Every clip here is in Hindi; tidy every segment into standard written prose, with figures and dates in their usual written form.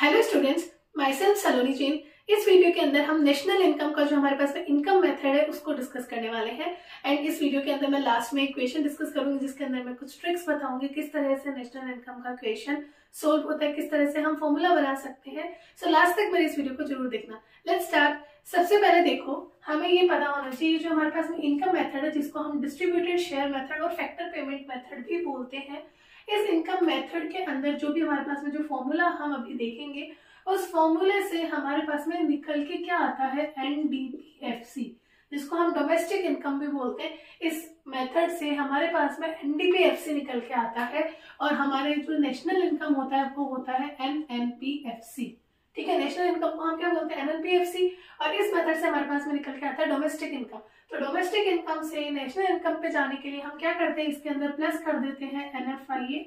हेलो स्टूडेंट्स, माई सेल्फ सलोनी जैन। इस वीडियो के अंदर हम नेशनल इनकम का जो हमारे पास में इनकम मेथड है उसको डिस्कस करने वाले हैं। एंड इस वीडियो के अंदर मैं लास्ट में एक क्वेश्चन डिस्कस करूंगी जिसके अंदर मैं कुछ ट्रिक्स बताऊंगी किस तरह से नेशनल इनकम का क्वेश्चन सोल्व होता है, किस तरह से हम फॉर्मूला बना सकते हैं। सो लास्ट तक मेरे इस वीडियो को जरूर देखना। Let's start. सबसे पहले देखो, हमें ये पता होना चाहिए जो हमारे पास में इनकम मेथड है जिसको हम डिस्ट्रीब्यूटेड शेयर मेथड और फैक्टर पेमेंट मेथड भी बोलते हैं। इस इनकम मेथड के अंदर जो भी हमारे पास में जो फॉर्मूला हम अभी देखेंगे उस फॉर्मूले से हमारे पास में निकल के क्या आता है, NDPFC, जिसको हम डोमेस्टिक इनकम भी बोलते हैं। इस मेथड से हमारे पास में NDPFC निकल के आता है और हमारे जो नेशनल इनकम होता है वो होता है NNPFC। ठीक है, नेशनल इनकम को हम क्या बोलते हैं, NNPFC। और इस मेथड से हमारे पास में निकल के आता है डोमेस्टिक इनकम। तो डोमेस्टिक इनकम से नेशनल इनकम पे जाने के लिए हम क्या करते हैं, इसके अंदर प्लस कर देते हैं NFIA,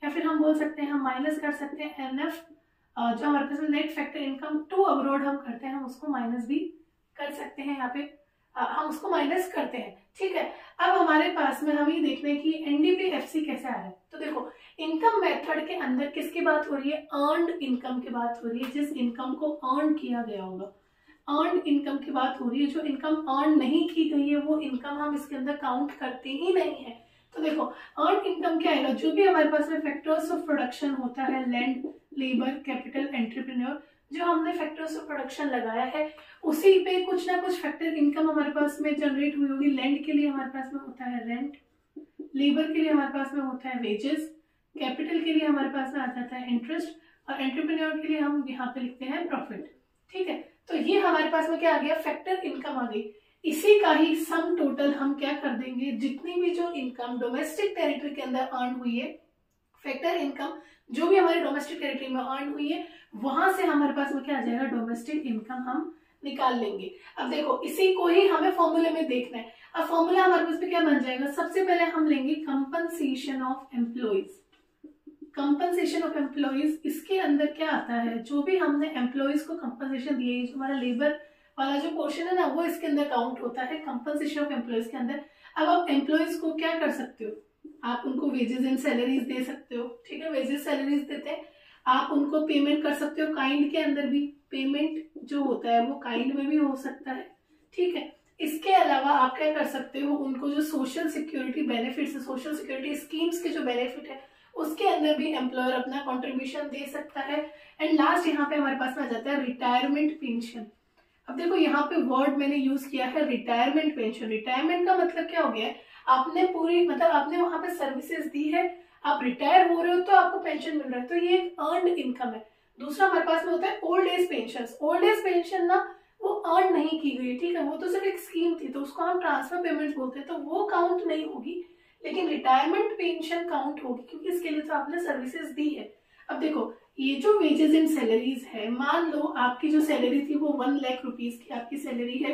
या फिर हम बोल सकते हैं हम माइनस कर सकते हैं NF। जो हमारे पास net factor income to abroad हम करते हैं, हम उसको माइनस भी कर सकते हैं। यहाँ पे हम उसको माइनस करते हैं। ठीक है, अब हमारे पास में हम ये देखना है कि NDPFC कैसे आ रहा है। तो देखो, इनकम मेथड के अंदर किसकी बात हो रही है, अर्नड इनकम की बात हो रही है, जिस इनकम को अर्न किया गया होगा। अर्न इनकम की बात हो रही है। जो इनकम अर्न नहीं की गई है वो इनकम हम इसके अंदर काउंट करते ही नहीं है। तो देखो, अर्न इनकम क्या आएगा, जो भी हमारे पास में फैक्टर्स ऑफ प्रोडक्शन होता है, लैंड, लेबर, कैपिटल, एंटरप्रेन्योर, जो हमने फैक्टर्स ऑफ प्रोडक्शन लगाया है उसी पे कुछ ना कुछ फैक्टर इनकम हमारे पास में जनरेट हुई होगी। लैंड के लिए हमारे पास में होता है रेंट, लेबर के लिए हमारे पास में होता है वेजेस, कैपिटल के लिए हमारे पास में आ जाता है इंटरेस्ट, और एंटरप्रेन्योर के लिए हम यहाँ पे लिखते हैं प्रॉफिट। ठीक है, तो ये हमारे पास में क्या आ गया, फैक्टर इनकम आ गई। इसी का ही सम टोटल हम क्या कर देंगे, जितनी भी जो इनकम डोमेस्टिक टेरिटरी के अंदर अर्न हुई है, फैक्टर इनकम जो भी हमारे डोमेस्टिक टेरिटरी में अर्न हुई है, वहां से हमारे पास में क्या आ जाएगा, डोमेस्टिक इनकम हम निकाल लेंगे। अब देखो, इसी को ही हमें फॉर्मूले में देखना है। अब फॉर्मूला हमारे पास में क्या बन जाएगा, सबसे पहले हम लेंगे compensation of employees. Compensation of employees, इसके अंदर क्या आता है, जो भी हमने एम्प्लॉइज को कंपनसेशन दिए, जो हमारा लेबर वाला जो पोर्शन है ना वो इसके अंदर काउंट होता है कंपनसेशन ऑफ एम्प्लॉइज के अंदर। अब आप एम्प्लॉइज को क्या कर सकते हो, आप उनको वेजेस एंड सैलरीज दे सकते हो। ठीक है, वेजेस सैलरीज देते हैं। आप उनको पेमेंट कर सकते हो काइंड के अंदर भी, पेमेंट जो होता है वो काइंड में भी हो सकता है। ठीक है, इसके अलावा आप क्या कर सकते हो, उनको जो सोशल सिक्योरिटी बेनिफिट्स है, सोशल सिक्योरिटी स्कीम्स के जो बेनिफिट है उसके अंदर भी एम्प्लॉयर अपना कॉन्ट्रीब्यूशन दे सकता है। एंड लास्ट यहाँ पे हमारे पास में आ जाता है रिटायरमेंट पेंशन। अब देखो, यहाँ पे वर्ड मैंने यूज किया है रिटायरमेंट पेंशन। रिटायरमेंट का मतलब क्या हो गया है, आपने पूरी मतलब आपने वहां पे सर्विसेज दी है, आप रिटायर हो रहे हो तो आपको पेंशन मिल रहा है, तो ये एक अर्न इनकम है। दूसरा हमारे पास में होता है old age pension. Old age pension ना वो अर्न नहीं की गई, ठीक है, वो तो सिर्फ एक स्कीम थी, तो उसको हम ट्रांसफर पेमेंट बोलते हैं, तो वो काउंट नहीं होगी। लेकिन रिटायरमेंट पेंशन काउंट होगी क्योंकि इसके लिए तो आपने सर्विसेज दी है। अब देखो, ये जो वेजेस एंड सैलरीज है, मान लो आपकी जो सैलरी थी वो 1 लाख रुपीज की आपकी सैलरी है।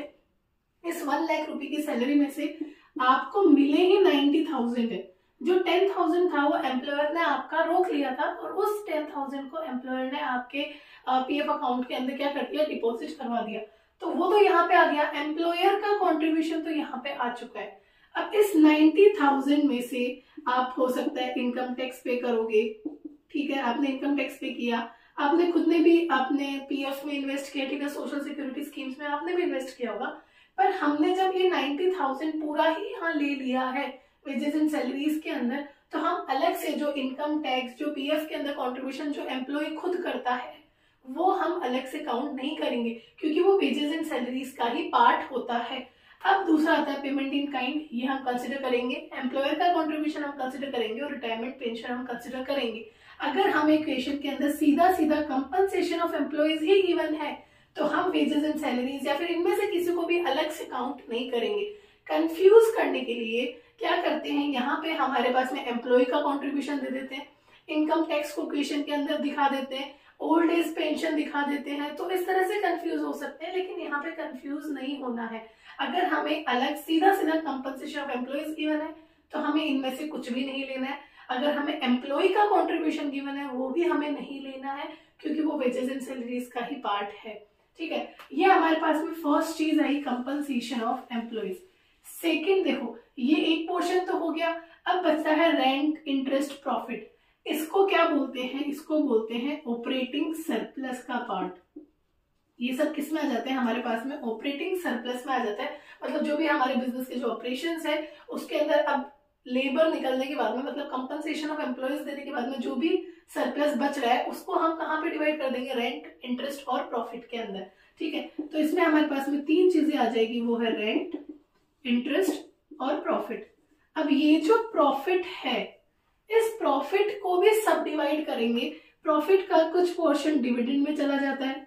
इस 1 लाख रुपए की सैलरी में से आपको मिले ही 90,000 है। जो 10,000 था वो एम्प्लॉयर ने आपका रोक लिया था और उस 10,000 को एम्प्लॉयर ने आपके PF अकाउंट के अंदर क्या कर दिया, डिपॉजिट करवा दिया। तो वो तो यहाँ पे आ गया, एम्प्लॉयर का कॉन्ट्रीब्यूशन तो यहाँ पे आ चुका है। अब इस 90,000 में से आप हो सकता है इनकम टैक्स पे करोगे। ठीक है, आपने इनकम टैक्स पे किया, आपने खुद ने भी आपने PF में इन्वेस्ट किया, ठीक है, सोशल सिक्योरिटी स्कीम्स में आपने भी इन्वेस्ट किया होगा। पर हमने जब ये 90,000 पूरा ही यहाँ ले लिया है वेजेस एंड सैलरीज के अंदर, तो हम अलग से जो इनकम टैक्स, जो PF के अंदर कॉन्ट्रीब्यूशन जो एम्प्लॉय खुद करता है वो हम अलग से काउंट नहीं करेंगे क्योंकि वो वेजेस एंड सैलरीज का ही पार्ट होता है। अब दूसरा आता है पेमेंट इन काइंड, ये हम कंसिडर करेंगे, एम्प्लॉयर का कॉन्ट्रीब्यूशन हम कंसिडर करेंगे और रिटायरमेंट पेंशन हम कंसिडर करेंगे। अगर हमें क्वेश्चन के अंदर सीधा सीधा compensation of employees he given है तो हम वेजेस एंड सैलरीज या फिर इनमें से किसी को भी अलग से काउंट नहीं करेंगे। कंफ्यूज करने के लिए क्या करते हैं, यहाँ पे हमारे पास में एम्प्लॉय का कॉन्ट्रीब्यूशन दे देते हैं, इनकम टैक्स को क्वेश्चन के अंदर दिखा देते हैं, ओल्ड एज पेंशन दिखा देते हैं, तो इस तरह से कंफ्यूज हो सकते हैं। लेकिन यहाँ पे कंफ्यूज नहीं होना है। अगर हमें अलग सीधा सीधा कंपनसेशन ऑफ एम्प्लॉइज गिवन है तो हमें इनमें से कुछ भी नहीं लेना है। अगर हमें एम्प्लॉय का कॉन्ट्रीब्यूशन गिवन है वो भी हमें नहीं लेना है क्योंकि वो वेजेस एंड सैलरीज का ही पार्ट है। ठीक है, ये हमारे पास में फर्स्ट चीज आई कंपनसेशन ऑफ एम्प्लॉइज। सेकेंड देखो, ये एक पोर्शन तो हो गया। अब बचता है रेंट, इंटरेस्ट, प्रॉफिट। इसको क्या बोलते हैं, इसको बोलते हैं ऑपरेटिंग सरप्लस का पार्ट। ये सब किस में आ जाते हैं हमारे पास में, ऑपरेटिंग सरप्लस में आ जाता है। मतलब जो भी हमारे बिजनेस के जो ऑपरेशंस है उसके अंदर अब लेबर निकलने के बाद में, मतलब कंपनसेशन ऑफ एम्प्लॉयज देने के बाद में जो भी सरप्लस बच रहा है उसको हम कहाँ पे डिवाइड कर देंगे, रेंट, इंटरेस्ट और प्रॉफिट के अंदर। ठीक है, तो इसमें हमारे पास में 3 चीजें आ जाएगी, वो है रेंट, इंटरेस्ट और प्रॉफिट। अब ये जो प्रॉफिट है, इस प्रॉफिट को भी सब डिवाइड करेंगे। प्रॉफिट का कुछ पोर्शन डिविडेंड में चला जाता है,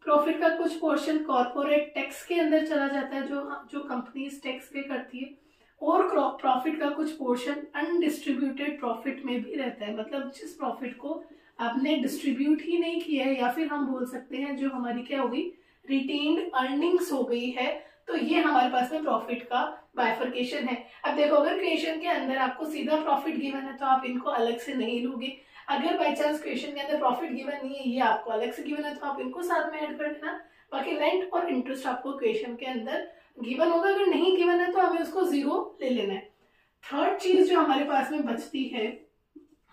प्रॉफिट का कुछ पोर्शन कॉर्पोरेट टैक्स के अंदर चला जाता है, जो कंपनीज टैक्स पे करती है, और प्रॉफिट का कुछ पोर्शन अनडिस्ट्रीब्यूटेड प्रॉफिट में भी रहता है। मतलब जिस प्रॉफिट को आपने डिस्ट्रीब्यूट ही नहीं किया है, या फिर हम बोल सकते हैं जो हमारी क्या हो गई, रिटेन्ड अर्निंग्स हो गई है, तो ये हमारे पास में प्रॉफिट का बाइफर्केशन है। अब देखो, अगर क्वेश्चन के अंदर आपको सीधा प्रॉफिट गिवन है तो आप इनको अलग से नहीं लोगे। अगर बाई चांस क्वेश्चन के अंदर प्रॉफिट गिवन नहीं है, ये आपको अलग से गिवन है, तो आप इनको साथ में ऐड कर देना। बाकी रेंट और इंटरेस्ट आपको क्वेश्चन के अंदर गिवन होगा, अगर नहीं गिवन है तो हमें उसको 0 ले लेना है। थर्ड चीज जो हमारे पास में बचती है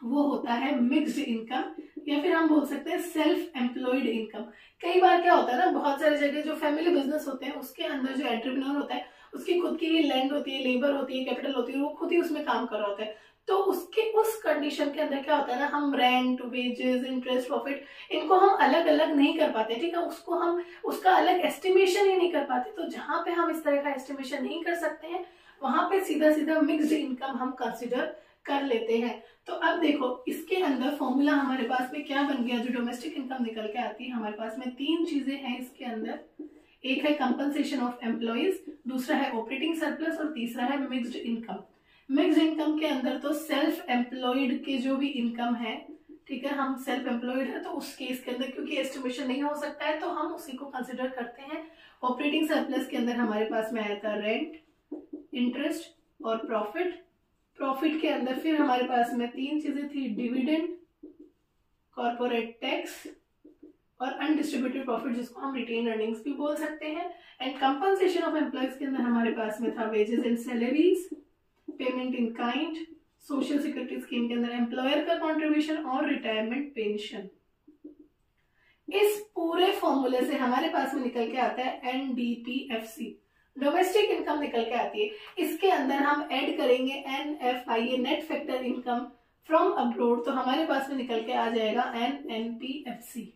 वो होता है मिक्स्ड इनकम, या फिर हम बोल सकते हैं सेल्फ एम्प्लॉयड इनकम। कई बार क्या होता है ना, बहुत सारी जगह जो फैमिली बिजनेस होते हैं उसके अंदर जो एंटरप्रेन्योर होता है उसकी खुद की लैंड होती है, लेबर होती है, कैपिटल होती है, वो खुद ही उसमें काम कर रहा होता है। तो उसके उस कंडीशन के अंदर क्या होता है ना, हम रेंट, वेजेस, इंटरेस्ट, प्रॉफिट इनको हम अलग अलग नहीं कर पाते। ठीक है, उसको हम उसका अलग एस्टिमेशन ही नहीं कर पाते। तो जहां पे हम इस तरह का एस्टिमेशन नहीं कर सकते हैं, वहां पे सीधा सीधा मिक्स्ड इनकम हम कंसिडर कर लेते हैं। तो अब देखो, इसके अंदर फॉर्मूला हमारे पास में क्या बन गया, जो डोमेस्टिक इनकम निकल के आती है हमारे पास में 3 चीजें हैं इसके अंदर। एक है कंपनसेशन ऑफ एम्प्लॉयज, दूसरा है ऑपरेटिंग सरप्लस और तीसरा है मिक्स्ड इनकम। मिक्स्ड इनकम के अंदर तो सेल्फ एम्प्लॉयड के जो भी इनकम है, ठीक है, हम सेल्फ एम्प्लॉयड है तो उस केस के अंदर क्योंकि एस्टिमेशन नहीं हो सकता है तो हम उसी को कंसिडर करते हैं। ऑपरेटिंग सरप्लस के अंदर हमारे पास में आया था रेंट, इंटरेस्ट और प्रॉफिट। प्रॉफिट के अंदर फिर हमारे पास में 3 चीजें थी, डिविडेंड, कॉर्पोरेट टैक्स और अनडिस्ट्रीब्यूटेड प्रॉफिट, जिसको हम रिटेन अर्निंग्स भी बोल सकते हैं। एंड कंपनसेशन ऑफ एम्प्लॉयज के अंदर हमारे पास में था wages and salaries, payment in kind, social security scheme के अंदर एम्प्लॉयर का कंट्रीब्यूशन और रिटायरमेंट पेंशन। इस पूरे फॉर्मूले से हमारे पास में निकल के आता है एनडीपीएफसी, डोमेस्टिक इनकम निकल के आती है। इसके अंदर हम ऐड करेंगे NFI, net factor income from abroad, तो हमारे पास में निकल के आ जाएगा एनएनपीएफसी।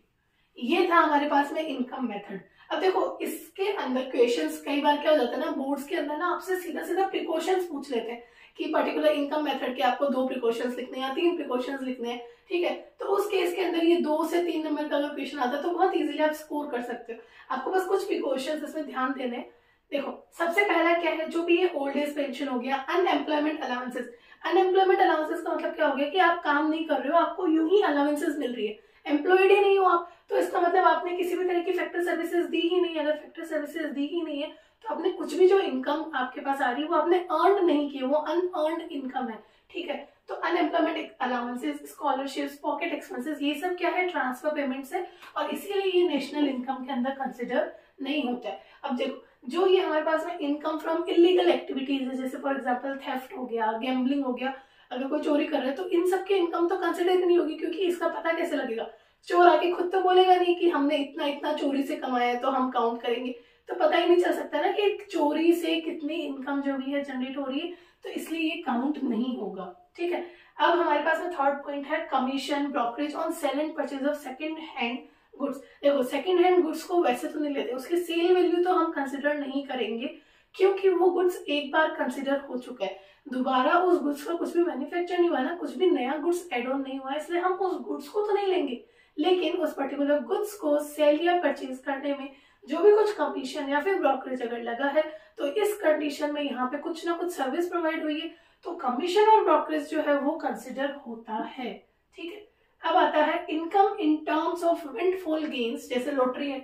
ये था हमारे पास में इनकम मेथड। अब देखो, इसके अंदर क्वेश्चंस कई बार क्या हो जाता है ना, बोर्ड्स के अंदर ना आपसे सीधा सीधा प्रिकॉशंस पूछ लेते हैं कि पर्टिकुलर इनकम मेथड के आपको 2 प्रिकॉशंस लिखने हैं या 3 प्रिकॉशंस लिखने हैं। ठीक है, तो उस केस के अंदर ये 2 से 3 नंबर का अगर क्वेश्चन आता है तो बहुत इजीली आप स्कोर कर सकते हो। आपको बस कुछ प्रिकॉशंस इसमें ध्यान देने हैं। देखो, सबसे पहला क्या है, जो भी ये ओल्ड एज पेंशन हो गया, अनएम्प्लॉयमेंट अलाउंसेस। अनएम्प्लॉयमेंट अलाउंसेस का मतलब क्या हो गया कि आप काम नहीं कर रहे हो, आपको यूं ही अलाउंसेस मिल रही है, एम्प्लॉयड ही नहीं हो आप, तो इसका मतलब आपने किसी भी तरह की फैक्टर सर्विसेज दी ही नहीं। अगर फैक्टर सर्विसेज दी ही नहीं है तो आपने कुछ भी जो इनकम आपके पास आ रही है वो आपने अर्न नहीं की, वो अनअर्न्ड इनकम है। ठीक है, तो unemployment allowances, scholarships, pocket expenses, ये सब क्या है, ट्रांसफर पेमेंट्स है, और इसीलिए ये नेशनल इनकम के अंदर कंसिडर नहीं होता है। अब देखो, जो ये हमारे पास में इनकम फ्रॉम इलीगल एक्टिविटीज है, जैसे फॉर एग्जांपल थेफ्ट हो गया, गैम्बलिंग हो गया, अगर कोई चोरी कर रहा है तो इन सब की इनकम तो कंसिडर नहीं होगी, क्योंकि इसका पता कैसे लगेगा, चोर आके खुद तो बोलेगा नहीं कि हमने इतना इतना चोरी से कमाया है तो हम काउंट करेंगे, तो पता ही नहीं चल सकता ना कि चोरी से कितनी इनकम जो भी है जनरेट हो रही है, तो इसलिए ये काउंट नहीं होगा। ठीक है, अब हमारे पास में थर्ड पॉइंट है commission, brokerage on sale and purchase of second hand goods. देखो, सेकंड हैंड गुड्स को वैसे तो नहीं लेते, उसकी सेल वैल्यू तो हम कंसिडर नहीं करेंगे, क्योंकि वो गुड्स एक बार कंसिडर हो चुका है, दोबारा उस गुड्स का कुछ भी मैन्युफैक्चर नहीं हुआ ना, कुछ भी नया गुड्स एड ऑन नहीं हुआ, इसलिए हम उस गुड्स को तो नहीं लेंगे। लेकिन उस पर्टिकुलर गुड्स को सेल या परचेज करने में जो भी कुछ कमीशन या फिर ब्रोकरेज अगर लगा है, तो इस कंडीशन में यहाँ पे कुछ ना कुछ सर्विस प्रोवाइड हुई है, तो कमीशन और ब्रोकरेज जो है वो कंसिडर होता है। ठीक है, अब आता है income in terms of windfall gains, जैसे लॉटरी है,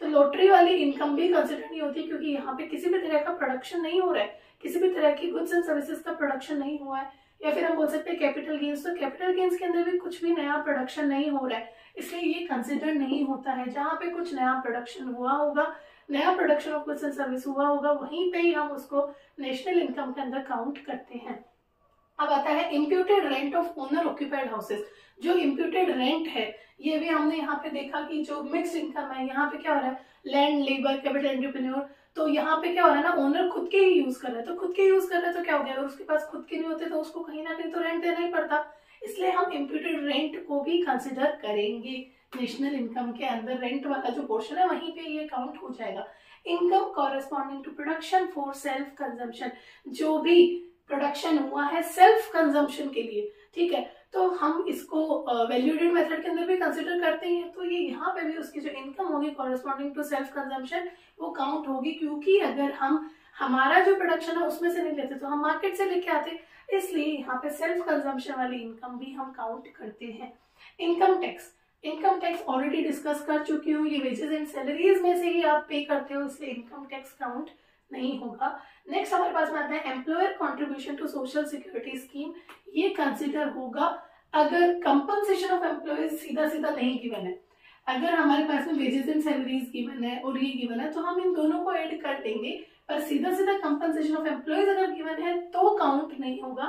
तो लॉटरी वाली इनकम भी कंसिडर नहीं होती, क्योंकि यहाँ पे किसी भी तरह का प्रोडक्शन नहीं हो रहा है, किसी भी तरह की गुड्स एंड सर्विसेज का प्रोडक्शन नहीं हुआ है। या फिर हम बोल सकते हैं कैपिटल गेन्स, तो कैपिटल गेन्स के अंदर भी कुछ भी नया प्रोडक्शन नहीं हो रहा है, इसलिए ये कंसिडर नहीं होता है। जहाँ पे कुछ नया प्रोडक्शन हुआ होगा, नया production of goods and service हुआ होगा, वहीं पे ही हम उसको नेशनल इनकम के अंदर काउंट करते हैं। अब आता है imputed rent of owner occupied houses. जो इम्प्यूटेड रेंट है ये भी हमने यहाँ पे देखा कि जो मिक्स्ड इनकम है, यहाँ पे क्या हो रहा है, लैंड, लेबर, कैपिटल, एंटरप्रेन्योर, तो यहाँ पे क्या हो रहा है ना, ओनर खुद के ही यूज कर रहा है, तो खुद के यूज कर रहा है तो क्या हो गया, अगर उसके पास खुद के नहीं होते तो उसको कहीं ना कहीं तो रेंट देना ही पड़ता, इसलिए हम इम्प्यूटेड रेंट को भी कंसिडर करेंगे। नेशनल इनकम के अंदर रेंट वाला जो पोर्शन है वहीं पे ये काउंट हो जाएगा। Income corresponding to production for self consumption, जो भी प्रोडक्शन हुआ है सेल्फ कंजम्पशन के लिए, ठीक है, तो हम इसको वैल्यूडेड मेथड के अंदर भी कंसिडर करते हैं, तो ये यहाँ पे भी उसकी जो इनकम होगी कॉरेस्पॉन्डिंग टू सेल्फ कंजम्पशन वो काउंट होगी, क्योंकि अगर हम हमारा जो प्रोडक्शन है उसमें से नहीं लेते तो हम मार्केट से लेके आते, इसलिए यहाँ पे सेल्फ कंजम्पशन वाली इनकम भी हम काउंट करते हैं। Income tax, income tax already discuss कर चुकी हूँ, ये वेजेस एंड सैलरीज में से ही आप पे करते हो, इसलिए इनकम टैक्स काउंट नहीं होगा। नेक्स्ट हमारे पास में आता है employer contribution to social security scheme, ये कंसिडर होगा अगर कंपनसेशन ऑफ एम्प्लॉयज सीधा सीधा नहीं गिवन है। अगर हमारे पास में वेजेस एंड सैलरीज गिवन है और ये गिवन है तो हम इन दोनों को ऐड कर देंगे, पर सीधा सीधा कंपनसेशन ऑफ एम्प्लॉयज अगर गिवन है तो काउंट नहीं होगा।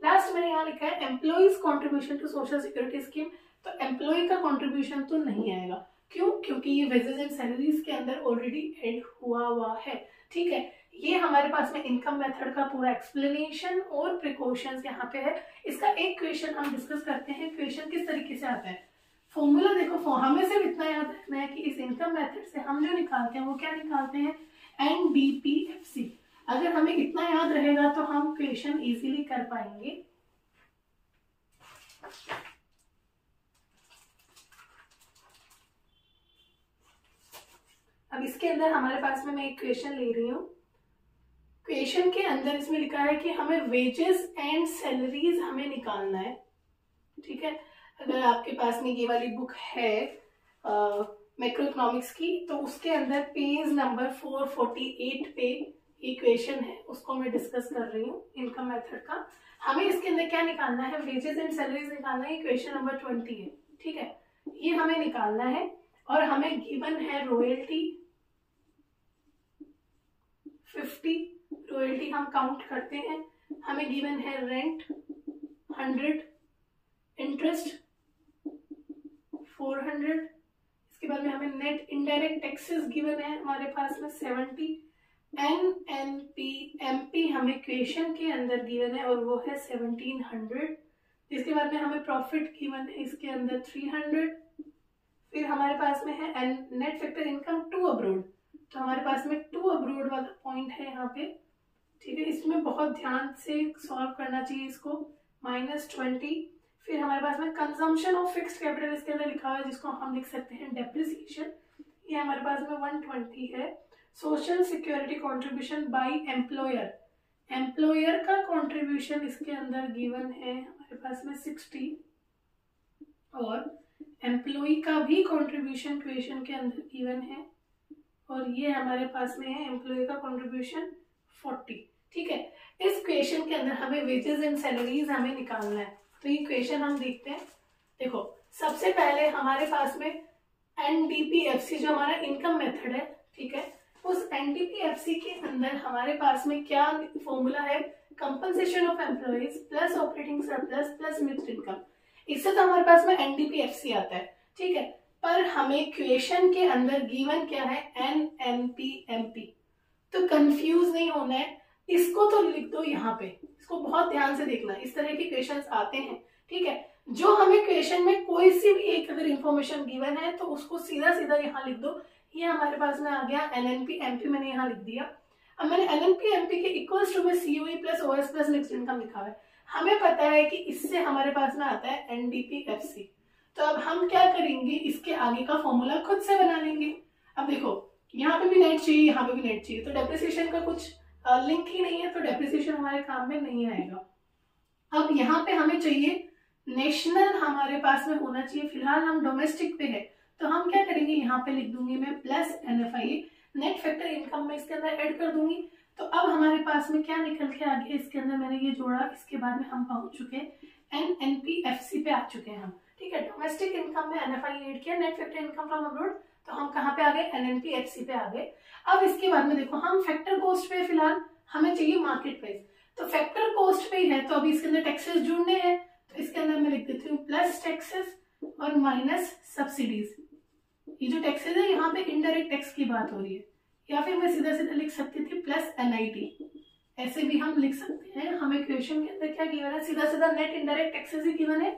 लास्ट मैंने यहाँ लिखा है employees contribution to social security scheme, तो एम्प्लॉय का कॉन्ट्रीब्यूशन तो नहीं आएगा, क्यों, क्योंकि ये वेजेस एंड सैलरीज के अंदर ऑलरेडी ऐड हुआ है, ठीक है। ये हमारे पास में इनकम मेथड का पूरा एक्सप्लेनेशन और प्रिकॉशंस यहाँ पे है। इसका एक क्वेश्चन हम डिस्कस करते हैं, क्वेश्चन किस तरीके से आता है। फॉर्मूला देखो, हमें सिर्फ इतना याद रखना है कि इस इनकम मेथड से हम जो निकालते हैं वो क्या निकालते हैं, NDPFC। अगर हमें इतना याद रहेगा तो हम क्वेश्चन इजीली कर पाएंगे। अब इसके अंदर हमारे पास में मैं एक क्वेश्चन ले रही हूँ, क्वेश्चन के अंदर इसमें लिखा है कि हमें वेजेस एंड सैलरीज हमें निकालना है, ठीक है। अगर आपके पास में ये वाली बुक है मैक्रो इकोनॉमिक्स की, तो उसके अंदर पेज नंबर 448 पे ये क्वेश्चन है, उसको मैं डिस्कस कर रही हूँ इनकम मेथड का। हमें इसके अंदर क्या निकालना है, वेजेस एंड सैलरीज निकालना है, क्वेश्चन नंबर 20 है, ठीक है, ये हमें निकालना है। और हमें गिवन है रॉयल्टी 50, रॉयल्टी हम काउंट करते हैं, हमें गिवन है रेंट 100, इंटरेस्ट 400, इसके बाद में हमें नेट इनडायरेक्ट टैक्सेस गिवन है हमारे पास में 70, NNP हमें क्वेश्चन के अंदर गिवन है और वो है 1700, इसके बाद में हमें प्रॉफिट गिवन है इसके अंदर 300, फिर हमारे पास में है net factor income to abroad, तो हमारे पास में टू अब्रोड वाला पॉइंट है यहाँ पे, ठीक है, इसमें बहुत ध्यान से सॉल्व करना चाहिए इसको, -20। फिर हमारे पास में कंजम्पशन ऑफ फिक्स्ड कैपिटल इसके अंदर लिखा हुआ है, जिसको हम लिख सकते हैं डेप्रिसिएशन, ये हमारे पास में 120 है। Social security contribution by employer, employer का कॉन्ट्रीब्यूशन इसके अंदर गिवन है हमारे पास में 60, और एम्प्लॉय का भी कॉन्ट्रीब्यूशन क्वेश्चन के अंदर गिवन है, और ये हमारे पास में है एम्प्लॉय का कॉन्ट्रीब्यूशन 40, ठीक है। इस क्वेश्चन के अंदर हमें वेजेस एंड सैलरीज हमें निकालना है, तो ये क्वेश्चन हम देखते हैं। देखो, सबसे पहले हमारे पास में NDPFC जो हमारा इनकम मेथड है, ठीक है, उस NDPFC के अंदर हमारे पास में क्या फॉर्मूला है, compensation of employees plus operating surplus plus mixed income, इससे तो हमारे पास में NDPFC आता है, ठीक है, पर हमें क्वेश्चन के अंदर गिवन क्या है, NNPMP, तो कंफ्यूज नहीं होना है, इसको तो लिख दो यहाँ पे, इसको बहुत ध्यान से देखना, इस तरह के क्वेश्चंस आते हैं, ठीक है। जो हमें क्वेश्चन में कोई सी भी एक अगर इंफॉर्मेशन गिवन है तो उसको सीधा सीधा यहाँ लिख दो, ये हमारे पास में आ गया NNPMP, मैंने यहाँ लिख दिया। अब मैंने NNPMP के इक्वल्स टू में COE plus OS plus mixed income लिखा है, हमें पता है कि इससे हमारे पास में आता है NDPFC, तो अब हम क्या करेंगे, इसके आगे का फॉर्मूला खुद से बना लेंगे। अब देखो, यहाँ पे भी नेट चाहिए, यहाँ पे भी नेट चाहिए, तो डेप्रिसिएशन का कुछ लिंक ही नहीं है, तो डेप्रिसिएशन हमारे काम में नहीं आएगा। अब यहाँ पे हमें चाहिए नेशनल, हमारे पास में होना चाहिए, फिलहाल हम डोमेस्टिक पे है, तो हम क्या करेंगे, यहाँ पे लिख दूंगी मैं plus NFIA, net factor income में इसके अंदर ऐड कर दूंगी, तो अब हमारे पास में क्या निकल के आ गया, इसके अंदर मैंने ये जोड़ा, इसके बाद में हम पहुंच चुके NNPFC पे आ चुके हैं हम, ठीक है। डोमेस्टिक इनकम में NFIA ऐड किया, net factor income from abroad, तो हम कहाँ पे आ गए, NNPFC पे आ गए। अब इसके बाद में देखो, हम फैक्टर कॉस्ट पे फिलहाल हमें चाहिए मार्केट प्राइस, तो फैक्टर कॉस्ट पे ही है, तो अभी इसके अंदर टैक्सेस जुड़ने हैं, तो इसके अंदर मैं लिख देती हूँ प्लस टैक्सेस और माइनस सब्सिडीज। ये जो टैक्सेस है यहाँ पे इनडायरेक्ट टैक्स की बात हो रही है, या फिर मैं सीधा सीधा लिख सकती थी प्लस एनआईटी, ऐसे भी हम लिख सकते हैं। हमें क्वेश्चन के अंदर क्या गिवन है, सीधा सीधा नेट इनडायरेक्ट टैक्सेस ही गिवन है,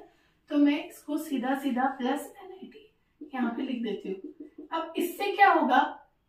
तो मैं इसको सीधा सीधा प्लस एनआईटी यहाँ पे लिख देती हूँ। अब इससे क्या होगा,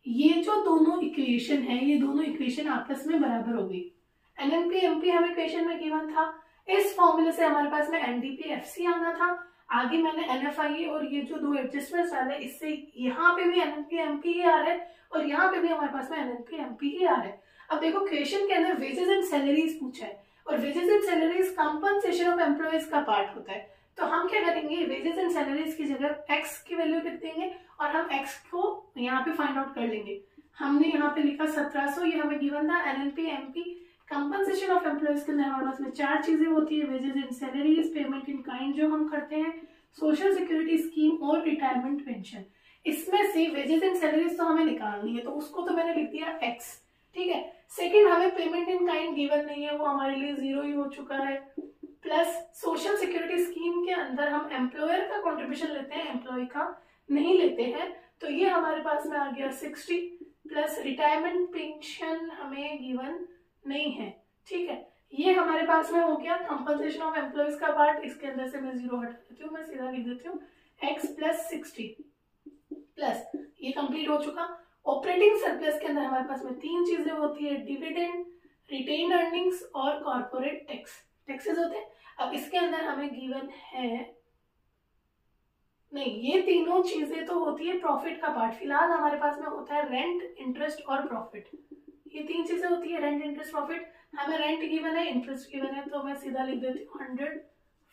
ये जो दोनों इक्वेशन है, ये दोनों इक्वेशन आपस में बराबर हो गई। एनएनपी एमपी हमें इक्वेशन में गिवन था, इस फॉर्मूले से हमारे पास में एनडीपी एफसी आना था। आगे मैंने एनएफआई और ये जो दो एडजस्टमेंट्स डाले, इससे यहाँ पे भी एनएनपी एमपी ही आ रहा है और यहाँ पे भी हमारे पास में एनएनपी एमपी ही आ रहा है। अब देखो क्वेश्चन के अंदर वेजेस एंड सैलरीज पूछा है, और wages and salaries compensation of employees का पार्ट होता है। तो हम क्या करेंगे, वेजेस एंड सैलरीज की जगह एक्स की वैल्यू लिख देंगे और हम एक्स को यहाँ पे फाइंड आउट कर लेंगे। हमने यहाँ पे लिखा 1700, ये हमें गिवन था। NNP MP compensation of employees के अंदर हमारे पास में 4 चीजें होती है, wages and salaries, payment in kind जो हम करते हैं, सोशल सिक्योरिटी स्कीम और रिटायरमेंट पेंशन। इसमें से वेजेस एंड सैलरीज तो हमें निकालनी है, तो उसको तो मैंने लिख दिया एक्स, ठीक है। सेकेंड, हमें पेमेंट इन काइंड गिवन नहीं है, वो हमारे लिए 0 ही हो चुका है। प्लस सोशल सिक्योरिटी स्कीम के अंदर हम एम्प्लॉयर का कंट्रीब्यूशन लेते हैं, एम्प्लॉय का नहीं लेते हैं, तो ये हमारे पास में आ गया 60। प्लस रिटायरमेंट पेंशन हमें गिवन नहीं है, ठीक है। ये हमारे पास में हो गया कंपनसेशन ऑफ एम्प्लॉयज का पार्ट, इसके अंदर से मैं 0 हटा देती हूँ, मैं सीधा लिख देती हूँ x प्लस 60 प्लस, ये कंप्लीट हो चुका। ऑपरेटिंग सरप्लस के अंदर हमारे पास में 3 चीजें होती है, डिविडेंड, रिटेन अर्निंग्स और कॉर्पोरेट टैक्सेस होते हैं। अब इसके अंदर हमें गिवन है नहीं, ये तीनों चीजें तो होती है प्रॉफिट का पार्ट। फिलहाल हमारे पास में होता है रेंट, इंटरेस्ट और प्रॉफिट, ये 3 चीजें होती है, रेंट, इंटरेस्ट, प्रॉफिट। हमें रेंट गिवन है, इंटरेस्ट गिवन है, तो मैं सीधा लिख देती हूँ 100,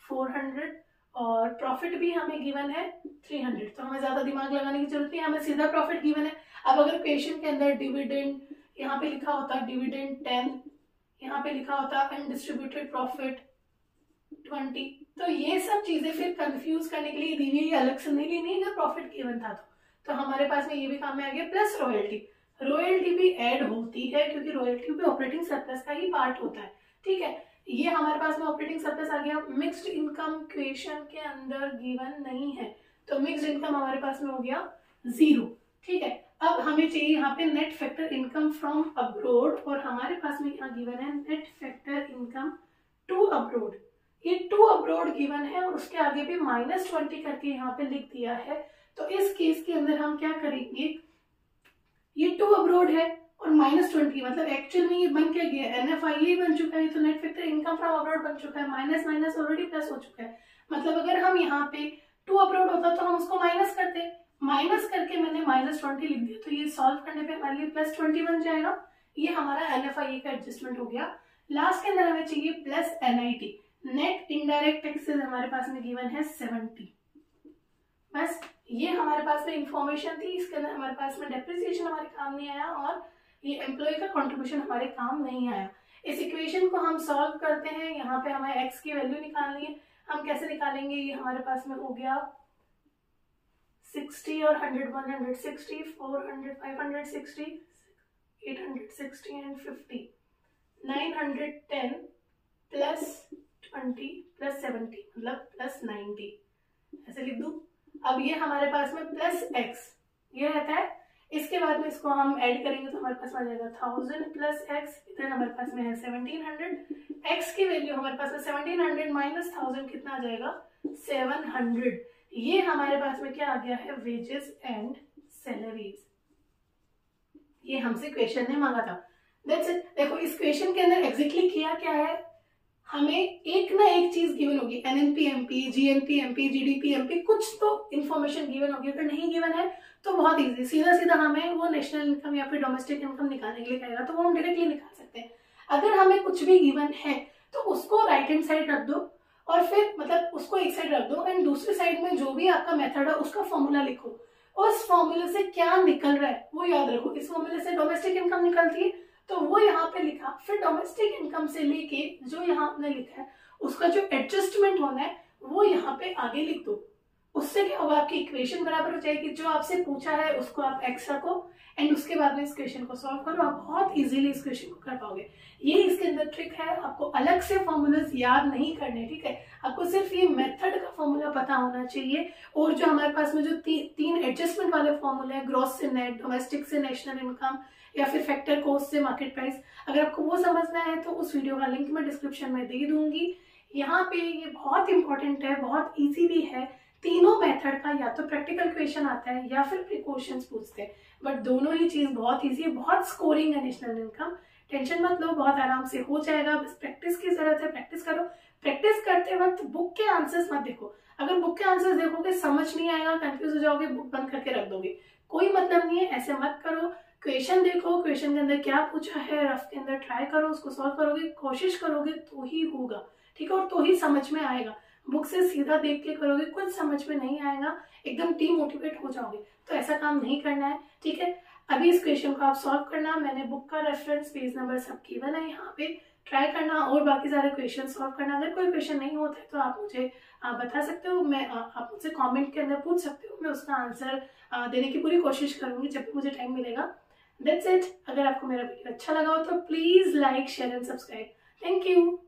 400 और प्रॉफिट भी हमें गिवन है 300, तो हमें ज्यादा दिमाग लगाने की जरूरत नहीं, हमें सीधा प्रॉफिट गिवन है। अब अगर क्वेश्चन के अंदर डिविडेंड यहाँ पे लिखा होता डिविडेंड 10, यहाँ पे लिखा होता अनडिस्ट्रीब्यूटेड प्रॉफिट 20, तो ये सब चीजें फिर कंफ्यूज करने के लिए दी हुई अलग से नहीं लेनी है, अगर प्रॉफिट गिवन था तो हमारे पास में ये भी काम में आ गया। प्लस रॉयल्टी भी ऐड होती है, क्योंकि रॉयल्टी भी ऑपरेटिंग सरप्लस का ही पार्ट होता है, ठीक है। ये हमारे पास में ऑपरेटिंग सरप्लस आ गया। मिक्स्ड इनकम क्वेश्चन के अंदर गिवन नहीं है, तो मिक्स्ड इनकम हमारे पास में हो गया 0, ठीक है। अब हमें चाहिए यहाँ पे net factor income from abroad, और हमारे पास में यहाँ गिवन है net factor income to abroad. ये टू अब्रोड गिवन है और उसके आगे भी -20 करके यहाँ पे लिख दिया है। तो इस केस के अंदर हम क्या करेंगे, ये टू अब्रोड है और -20, मतलब एक्चुअल में ये बन क्या गया, एनएफआई बन चुका है, तो net factor income from abroad बन चुका है, माइनस माइनस ऑलरेडी प्लस हो चुका है। मतलब अगर हम यहाँ पे टू अब्रोड होता तो हम उसको माइनस करते, माइनस करके मैंने -20 लिख दिया, तो ये सॉल्व करने पे हमारे लिए +20 बन जाएगा। ये हमारा एनएफआई का एडजस्टमेंट हो गया। लास्ट के अंदर हमें चाहिए plus NIT, net indirect taxes हमारे पास में गिवन है 70। बस ये हमारे पास में इंफॉर्मेशन थी, इसके अंदर हमारे पास में डेप्रिसिएशन हमारे काम नहीं आया और ये एम्प्लॉय का कंट्रीब्यूशन हमारे काम नहीं आया। इस इक्वेशन को हम सॉल्व करते हैं, यहाँ पे हमें x की वैल्यू निकालनी है। हम कैसे निकालेंगे, ये हमारे पास में हो गया 60 और 100, 160, 400, 560, 860 एंड 50, 910 प्लस 20 प्लस 70 मतलब प्लस 90, ऐसे लिख दूं। अब ये हमारे पास में प्लस x ये रहता है, इसके बाद में इसको हम ऐड करेंगे तो हमारे पास आ जाएगा 1000 प्लस x, इधर हमारे पास में है 1700, x की वैल्यू हमारे पास में 1700 माइनस 1000 कितना आ जाएगा 700। ये हमारे पास में क्या आ गया है, वेजेस एंड सैलरीज। ये हमसे क्वेश्चन ने मांगा था, दैट्स इट। देखो इस क्वेश्चन के अंदर एग्जैक्टली किया क्या है, हमें एक ना एक चीज गिवन होगी, NNP MP, GNP MP, GDP MP, कुछ तो इन्फॉर्मेशन गिवन होगी। अगर नहीं गिवन है तो बहुत इजी, सीधा सीधा हमें वो नेशनल इनकम या फिर डोमेस्टिक इनकम निकालने के लिए कहेगा, तो वो हम डायरेक्टली निकाल सकते हैं। अगर हमें कुछ भी गिवन है तो उसको राइट हैंड साइड रख दो और फिर मतलब उसको एक साइड रख दो एंड दूसरी साइड में जो भी आपका मेथड है उसका फॉर्मूला लिखो, उस फॉर्मूले से क्या निकल रहा है वो याद रखो। इस फॉर्मूले से डोमेस्टिक इनकम निकलती है तो वो यहाँ पे लिखा, फिर डोमेस्टिक इनकम से लेके जो यहाँ आपने लिखा है उसका जो एडजस्टमेंट होना है वो यहाँ पे आगे लिख दो, उससे क्या होगा, आपकी इक्वेशन बराबर हो जाएगी। जो आपसे पूछा है उसको आप एक्स रखो एंड उसके बाद में इस क्वेश्चन को सॉल्व करो, आप बहुत इजीली इस क्वेश्चन को कर पाओगे। ये इसके अंदर ट्रिक है, आपको अलग से फॉर्मूलाज याद नहीं करने, ठीक है। आपको सिर्फ ये मेथड का फॉर्मूला पता होना चाहिए। और जो हमारे पास में जो तीन एडजस्टमेंट वाले फॉर्मूले हैं, ग्रॉस से नेट, डोमेस्टिक से नेशनल इनकम, या फिर फैक्टर कॉस्ट से मार्केट प्राइस, अगर आपको वो समझना है तो उस वीडियो का लिंक मैं डिस्क्रिप्शन में दे दूंगी। यहाँ पे ये बहुत इंपॉर्टेंट है, बहुत इजी भी है। तीनों मेथड का या तो प्रैक्टिकल क्वेश्चन आता है या फिर प्रिकॉशंस पूछते हैं, बट दोनों ही चीज बहुत इजी है, बहुत स्कोरिंग है नेशनल इनकम। टेंशन मत लो, बहुत आराम से हो जाएगा, बस प्रैक्टिस की जरूरत है, प्रैक्टिस करो। प्रैक्टिस करते वक्त बुक के आंसर्स मत देखो, अगर बुक के आंसर्स देखोगे समझ नहीं आएगा, कंफ्यूज हो जाओगे, बुक बंद करके रख दोगे, कोई मतलब नहीं है, ऐसे मत करो। क्वेश्चन देखो, क्वेश्चन के अंदर क्या पूछा है, रफ के अंदर ट्राई करो, उसको सॉल्व करोगे, कोशिश करोगे तो ही होगा, ठीक है, और तो ही समझ में आएगा। बुक से सीधा देख के करोगे कुछ समझ में नहीं आएगा, एकदम डीमोटिवेट हो जाओगे, तो ऐसा काम नहीं करना है, ठीक है। अभी इस क्वेश्चन को आप सॉल्व करना, मैंने बुक का रेफरेंस, पेज नंबर सब गिवन है यहाँ पे, ट्राई करना और बाकी सारे क्वेश्चन सॉल्व करना। अगर कोई क्वेश्चन नहीं होता है तो आप मुझे बता सकते हो, मैं आप मुझसे कमेंट के अंदर पूछ सकते हो, मैं उसका आंसर देने की पूरी कोशिश करूंगी जब भी मुझे टाइम मिलेगा। That's it. अगर आपको मेरा वीडियो अच्छा लगा हो तो please like, share and subscribe. Thank you.